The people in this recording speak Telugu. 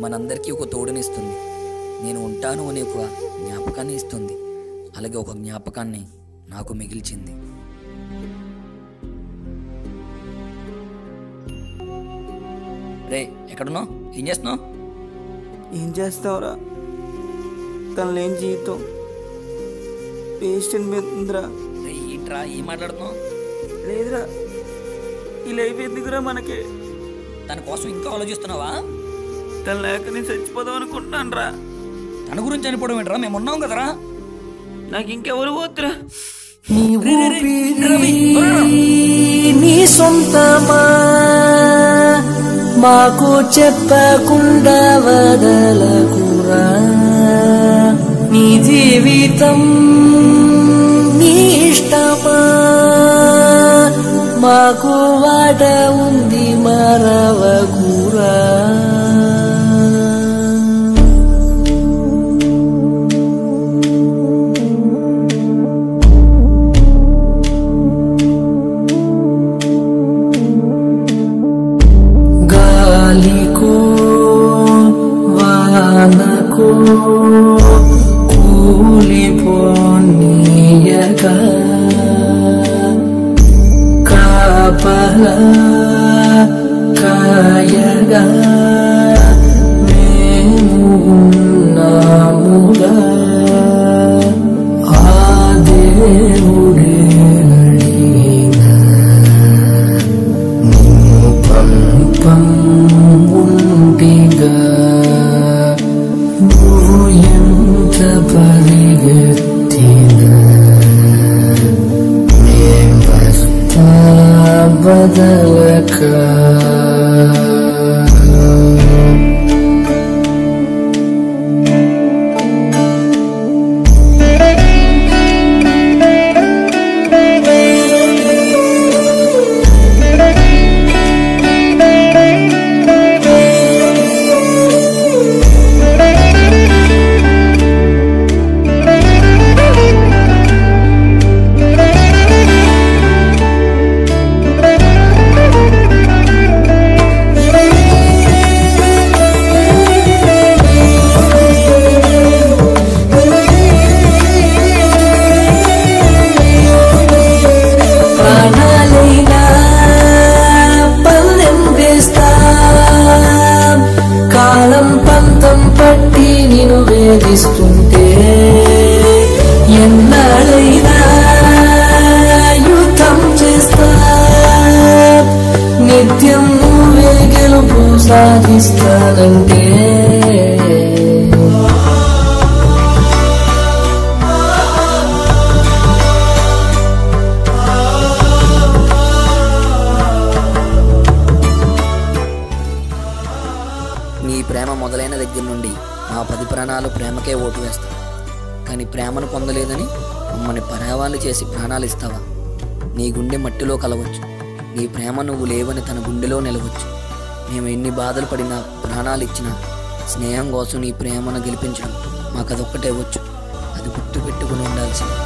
మనందరికీ ఒక తోడునిస్తుంది. నేను ఉంటాను అనే ఒక జ్ఞాపకాన్ని ఇస్తుంది. అలాగే ఒక జ్ఞాపకాన్ని నాకు మిగిల్చింది. రే, ఎక్కడున్నావు? ఏం చేస్తున్నావు? ఏం చేస్తావురా? తనలేని జీవితం పేస్ట్ అనిపిస్తుందిరా. రే, ఏంట్రా ఏం మాట్లాడుతున్నావు? లేదురా, ఈ లైఫ్ ఎందుకురా మనకి? తన కోసం ఇంకా ఆలోచిస్తున్నావా? తన లేక నేను చచ్చిపోదాం అనుకుంటున్నాను రా. తన గురించి చనిపోవడం ఏంట్రా? మేము ఉన్నాం కదరా. నాకు ఇంకెవరు పోతురా? నీ సొంతమా మాకు చెప్పకుండా వదలకురా. నీ జీవితం నీ ఇష్టమా మాకు వాట ఉంది మరవకురా. గాలికో వానకో కూలిపోనీయగా కాపలా కాయగా మేము ఉన్నాముగా. ఆ దేవుడే ఉంటిగా నువ్వు ఎంత పరిగెత్తినా మేం వస్తా బదలక. పట్టి నిన్ను వేధిస్తుంటే ఎన్నాళ్ళైనా యుద్ధం చేస్తా. నిత్యం నువ్వే గెలుపు సాధిస్తానంటే నీ ప్రేమ మొదలైన దగ్గర నుండి మా 10 ప్రాణాలు ప్రేమకే ఓటు వేస్తాం. కానీ ప్రేమను పొందలేదని మమ్మల్ని పరావాళ్ళు చేసి ప్రాణాలు ఇస్తావా? నీ గుండె మట్టిలో కలవచ్చు, నీ ప్రేమ నువ్వు లేవని తన గుండెలో నిలవచ్చు. మేము ఎన్ని బాధలు పడినా ప్రాణాలు ఇచ్చినా స్నేహం కోసం నీ ప్రేమను గెలిపించడం మాకు అదొక్కటే వచ్చు. అది గుర్తు పెట్టుకుని ఉండాల్సింది.